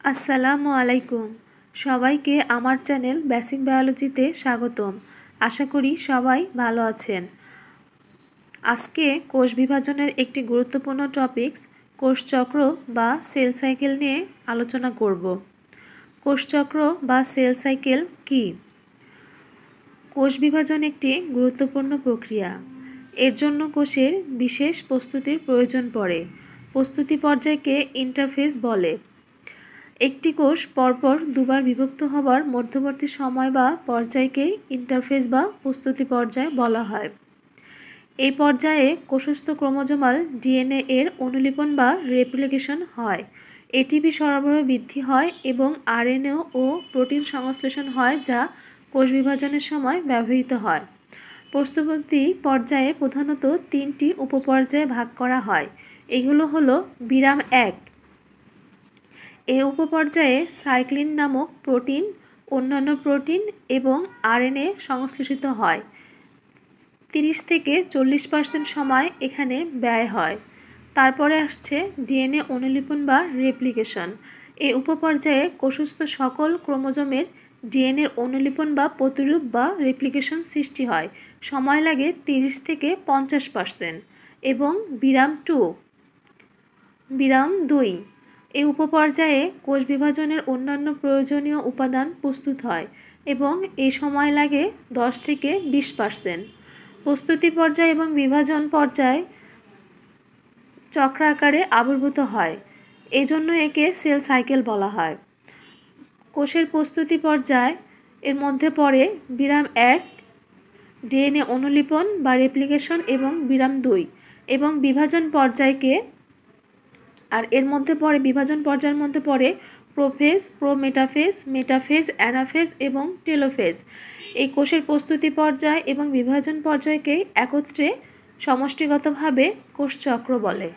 আসসালামু আলাইকুম। সবাইকে আমার চ্যানেল বেসিক বায়োলজিতে স্বাগতম। আশা করি সবাই ভালো আছেন। আজকে কোষ বিভাজনের একটি গুরুত্বপূর্ণ টপিকস কোষচক্র বা সেল সাইকেল নিয়ে আলোচনা করব। কোষচক্র বা সেল সাইকেল কি? কোষ বিভাজন একটি গুরুত্বপূর্ণ প্রক্রিয়া। এর জন্য কোষের বিশেষ প্রস্তুতির প্রয়োজন পড়ে। প্রস্তুতি পর্যায়কে ইন্টারফেজ বলে। একটি কোষ পরপর দুবার বিভক্ত হবার মধ্যবর্তী সময় বা পর্যায়কেই ইন্টারফেজ বা প্রস্তুতি পর্যায় বলা হয়। এই পর্যায়ে কোষস্থ ক্রোমোজোমাল ডিএনএ এর অনুলিপন বা রেপ্লিকেশন হয়। এটিপি সরবরাহ বৃদ্ধি হয় এবং আরএনএ ও প্রোটিন সংশ্লেষণ হয়, যা কোষ বিভাজনের সময় ব্যবহৃত হয়। প্রস্তুতি পর্যায়ে প্রধানত তিনটি উপপর্যায়ে ভাগ করা হয়। এগুলো হলো বিরাম 1। এই উপপর্যায়ে সাইক্লিন নামক প্রোটিন, অন্যান্য প্রোটিন এবং আরএনএ সংশ্লেষিত হয়। 30 থেকে 40% সময় এখানে ব্যয় হয়। তারপরে আসছে ডিএনএ অনুলিপন বা রেপ্লিকেশন। এই উপপর্যায়ে কোষস্থ সকল ক্রোমোজোমের ডিএনএর অনুলিপন বা প্রতিরূপ বা রেপ্লিকেশন সৃষ্টি হয়। সময় লাগে 30 থেকে 50%। এবং বিরাম 2। এই উপপর্যায়ে কোষ বিভাজনের অন্যান্য প্রয়োজনীয় উপাদান প্রস্তুত হয় এবং এই সময় লাগে 10 থেকে 20%। প্রস্তুতি পর্যায় এবং বিভাজন পর্যায় চক্রাকারে আবির্ভূত হয়, এজন্য একে সেল সাইকেল বলা হয়। কোষের প্রস্তুতি পর্যায় এর মধ্যে পড়ে বিরাম 1, ডিএনএ অনুলিপন বা রেপ্লিকেশন, এবং বিরাম 2 এবং বিভাজন পর্যায়কে বিভাজন পর্যায়ের মধ্যে পড়ে প্রোফেজ, প্রোমেটাফেজ, মেটাফেজ, অ্যানাফেজ এবং টেলোফেজ। এই কোষের প্রস্তুতি পর্যায় এবং বিভাজন পর্যায়কে একত্রে সমষ্টিগতভাবে কোষচক্র বলে।